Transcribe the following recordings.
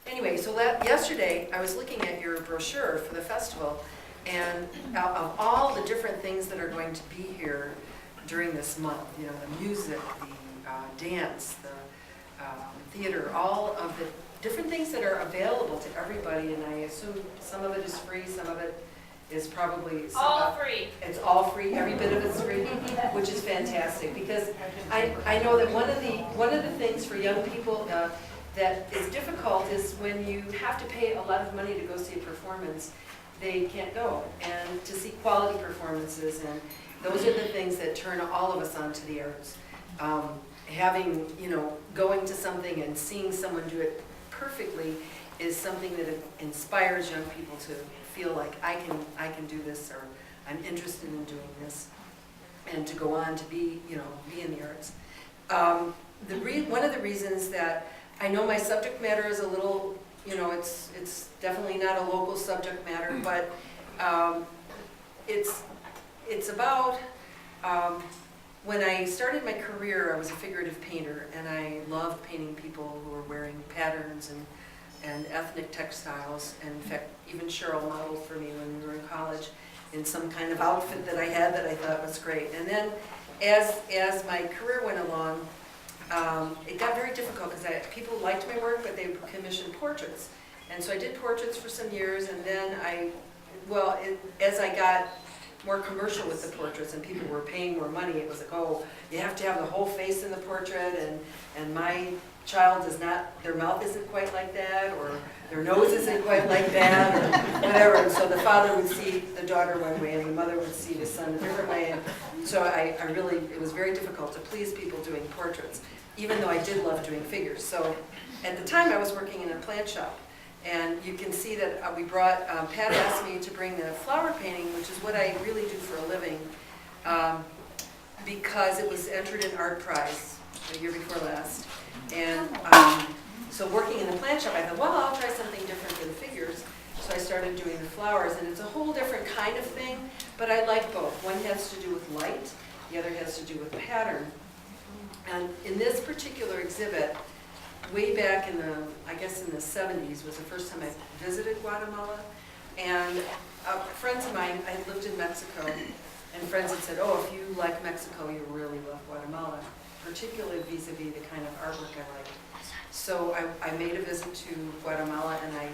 Anyway, so yesterday I was looking at your brochure for the festival, and of all the different things that are going to be here during this month, you know, the music, the dance, the theater, all of the different things that are available to everybody, and I assume some of it is free, some of it is probably all free. It's all free, every bit of it's free, which is fantastic, because I know that one of the things for young people that is difficult is when you have to pay a lot of money to go see a performance, they can't go, and to see quality performances, and those are the things that turn all of us onto the arts. Having, you know, going to something and seeing someone do it perfectly is something that inspires young people to feel like I can do this, or I'm interested in doing this, and to go on to be, you know, be in the arts. One of the reasons that I know my subject matter is a little, you know, it's definitely not a local subject matter, but it's about when I started my career, I was a figurative painter, and I loved painting people who were wearing patterns and ethnic textiles. And in fact, even Cheryl modeled for me when we were in college in some kind of outfit that I had that I thought was great. And then as my career went along, it got very difficult because people liked my work, but they commissioned portraits. And so I did portraits for some years, and then as I got more commercial with the portraits and people were paying more money, it was like, oh, you have to have the whole face in the portrait, and my child does not, their mouth isn't quite like that, or their nose isn't quite like that, or whatever. And so the father would see the daughter one way, and the mother would see the son a different way. And so it was very difficult to please people doing portraits, even though I did love doing figures. So at the time I was working in a plant shop, and you can see that we brought, Pat asked me to bring the flower painting, which is what I really do for a living, because it was entered in Art Prize the year before last. And so working in the plant shop, I thought, well, I'll try something different than figures. So I started doing the flowers, and it's a whole different kind of thing, but I like both. One has to do with light, the other has to do with pattern. And in this particular exhibit, way back in the, I guess in the 70s, was the first time I visited Guatemala. And friends of mine, I lived in Mexico, and friends had said, oh, if you like Mexico, you really love Guatemala, particularly vis-a-vis the kind of artwork I like. So I made a visit to Guatemala, and I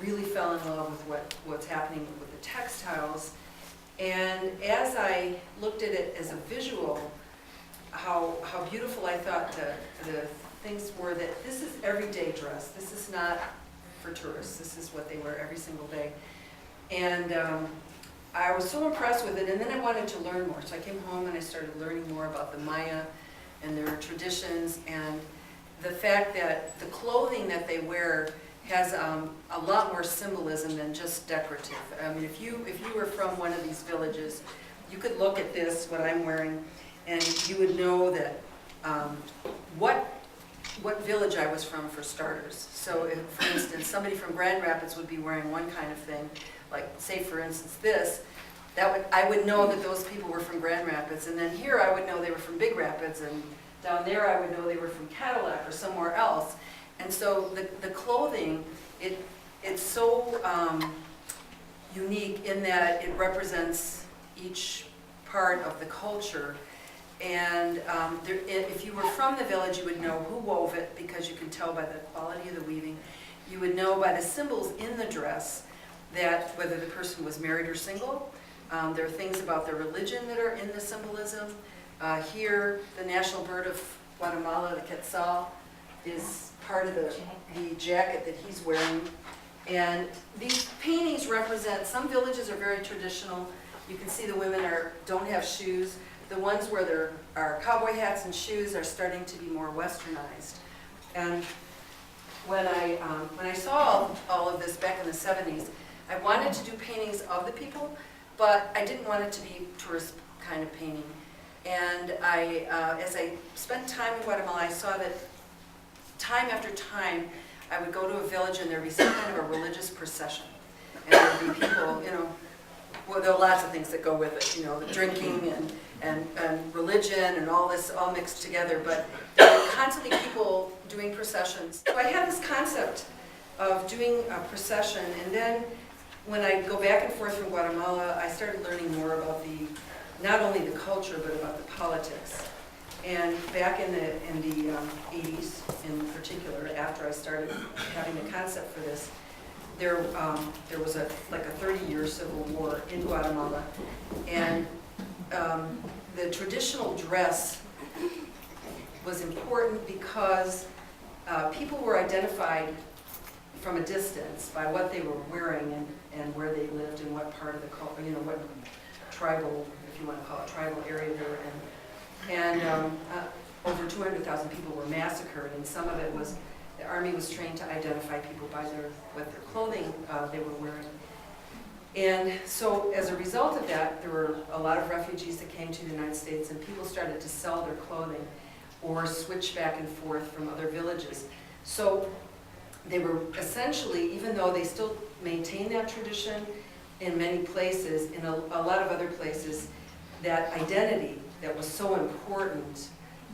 really fell in love with what's happening with the textiles. And as I looked at it as a visual, how beautiful I thought the things were, that this is everyday dress. This is not for tourists. This is what they wear every single day. And I was so impressed with it, and then I wanted to learn more. So I came home and I started learning more about the Maya and their traditions, and the fact that the clothing that they wear has a lot more symbolism than just decorative. I mean, if you were from one of these villages, you could look at this, what I'm wearing, and you would know that what village I was from, for starters. So if, for instance, somebody from Grand Rapids would be wearing one kind of thing, like say for instance this, I would know that those people were from Grand Rapids, and then here I would know they were from Big Rapids, and down there I would know they were from Cadillac or somewhere else. And so the clothing, it's so unique in that it represents each part of the culture. And if you were from the village, you would know who wove it, because you could tell by the quality of the weaving. You would know by the symbols in the dress that whether the person was married or single. There are things about their religion that are in the symbolism. Here, the national bird of Guatemala, the quetzal, is part of the jacket that he's wearing. And these paintings represent, some villages are very traditional. You can see the women don't have shoes. The ones where there are cowboy hats and shoes are starting to be more westernized. And when I saw all of this back in the 70s, I wanted to do paintings of the people, but I didn't want it to be tourist kind of painting. And as I spent time in Guatemala, I saw that time after time, I would go to a village and there'd be some kind of a religious procession. And there'd be people, you know, well, there are lots of things that go with it, you know, the drinking and religion and all this all mixed together, but there were constantly people doing processions. So I had this concept of doing a procession, and then when I go back and forth from Guatemala, I started learning more about not only the culture, but about the politics. And back in the 80s, in particular, after I started having the concept for this, there was like a 30-year civil war in Guatemala, and the traditional dress was important because people were identified from a distance by what they were wearing and where they lived and what part of the what tribal, if you want to call it tribal area they were in. And over 200,000 people were massacred, and some of it was the army was trained to identify people by what their clothing they were wearing. And so as a result of that, there were a lot of refugees that came to the United States, and people started to sell their clothing or switch back and forth from other villages. So they were essentially, even though they still maintain that tradition in many places, in a lot of other places, that identity that was so important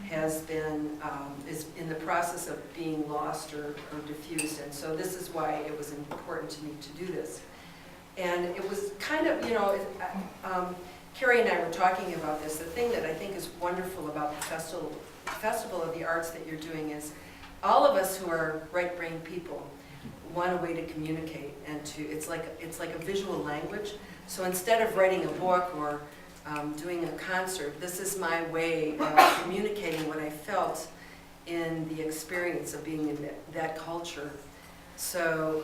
has been, is in the process of being lost or diffused. And so this is why it was important to me to do this. And it was kind of, Carrie and I were talking about this. The thing that I think is wonderful about the Festival of the Arts that you're doing is all of us who are right-brained people want a way to communicate, and it's like a visual language. So instead of writing a book or doing a concert, this is my way of communicating what I felt in the experience of being in that culture. So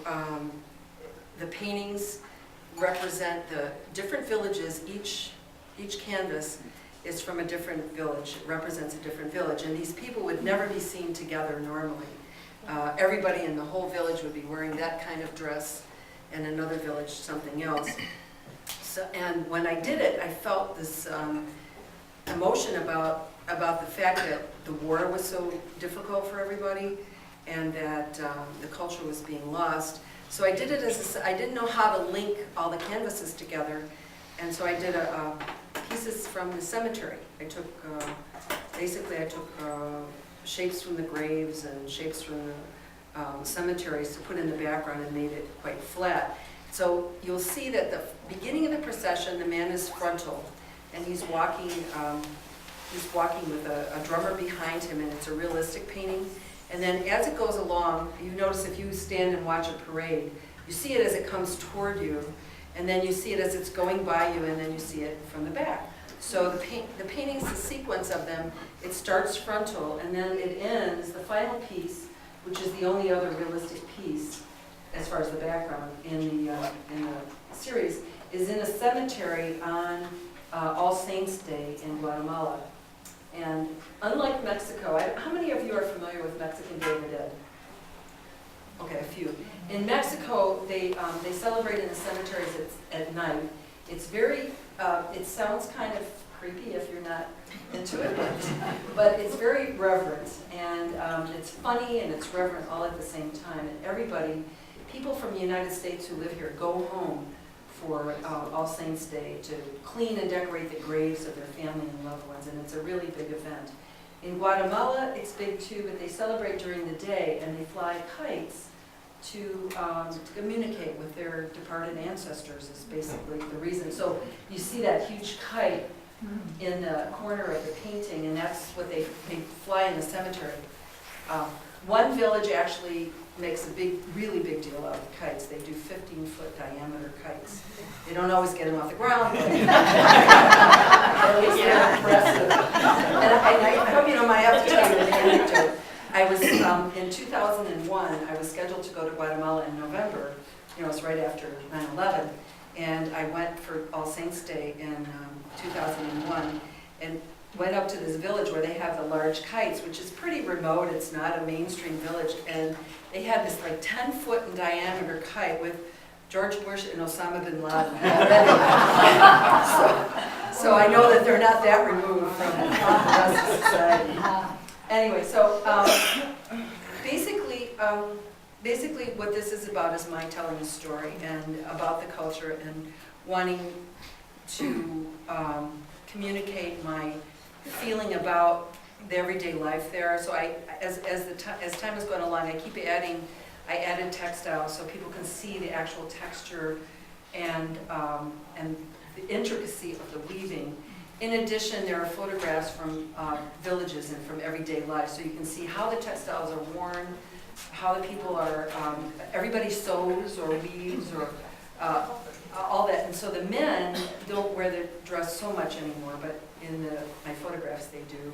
the paintings represent the different villages. Each canvas is from a different village. It represents a different village, and these people would never be seen together normally. Everybody in the whole village would be wearing that kind of dress, and another village something else. So, and when I did it, I felt this emotion about the fact that the war was so difficult for everybody, and that the culture was being lost. So I did it as I didn't know how to link all the canvases together, and so I did pieces from the cemetery. I took basically shapes from the graves and shapes from the cemeteries to put in the background and made it quite flat. So you'll see that the beginning of the procession, the man is frontal, and he's walking with a drummer behind him, and it's a realistic painting. And then as it goes along, you notice if you stand and watch a parade, you see it as it comes toward you, and then you see it as it's going by you, and then you see it from the back. So the paintings, the sequence of them, it starts frontal, and then it ends, the final piece, which is the only other realistic piece, as far as the background in the series, is in a cemetery on All Saints Day in Guatemala. And unlike Mexico, how many of you are familiar with Mexican Day of the Dead? Okay, a few. In Mexico, they celebrate in the cemeteries at night. It's very, it sounds kind of creepy if you're not into it, but it's very reverent, and it's funny and it's reverent all at the same time. And people from the United States who live here go home for All Saints Day to clean and decorate the graves of their family and loved ones, and it's a really big event. In Guatemala, it's big too, but they celebrate during the day, and they fly kites to communicate with their departed ancestors is basically the reason. So you see that huge kite in the corner of the painting, and that's what they fly in the cemetery. One village actually makes a really big deal out of kites. They do 15-foot diameter kites. They don't always get them off the ground, but at least they're impressive. And I have to tell you an anecdote. I was, in 2001, I was scheduled to go to Guatemala in November. It was right after 9/11. And I went for All Saints Day in 2001, and went up to this village where they have the large kites, which is pretty remote. It's not a mainstream village, and they had this like 10-foot in diameter kite with George Bush and Osama bin Laden. so I know that they're not that removed from the rest of society. Anyway, so basically what this is about is my telling a story and about the culture and wanting to communicate my feeling about the everyday life there. So as time is going along, I keep adding I added textiles so people can see the actual texture and the intricacy of the weaving. In addition, there are photographs from villages and from everyday life, so you can see how the textiles are worn, how the people are, everybody sews or weaves or all that. And so the men don't wear their dress so much anymore, but in my photographs they do.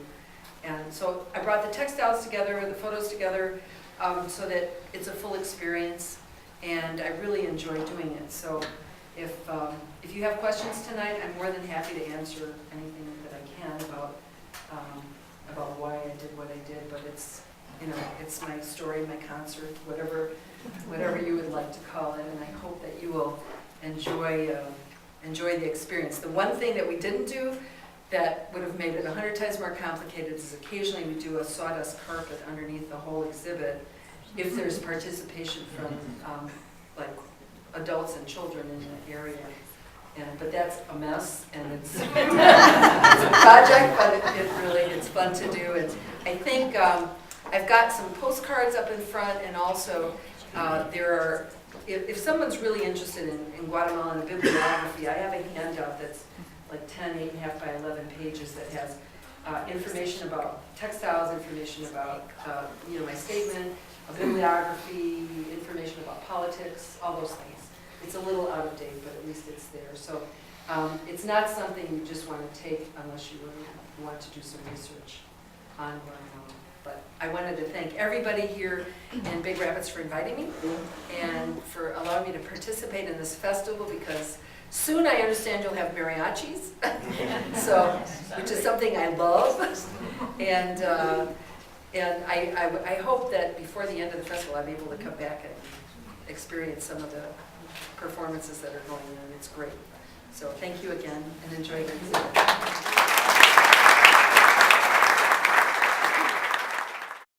And so I brought the textiles together, the photos together, so that it's a full experience, and I really enjoy doing it. So if you have questions tonight, I'm more than happy to answer anything that I can about why I did what I did. But it's, you know, it's my story, my concert, whatever you would like to call it. And I hope that you will enjoy the experience. The one thing that we didn't do that would have made it 100 times more complicated is occasionally we do a sawdust carpet underneath the whole exhibit if there's participation from like adults and children in the area. But that's a mess, and it's, it's a project, but it's fun to do. And I think I've got some postcards up in front, and also there are, if someone's really interested in Guatemala and bibliography, I have a handout that's like 10, 8.5 by 11 pages that has information about textiles, information about you know, my statement, a bibliography, information about politics, all those things. It's a little out of date, but at least it's there. So it's not something you just want to take unless you really want to do some research on Guatemala. But I wanted to thank everybody here in Big Rapids for inviting me and for allowing me to participate in this festival, because soon I understand you'll have mariachis, so, which is something I love. And I hope that before the end of the festival I'm able to come back and experience some of the performances that are going on. It's great. So thank you again, and enjoy the exhibit.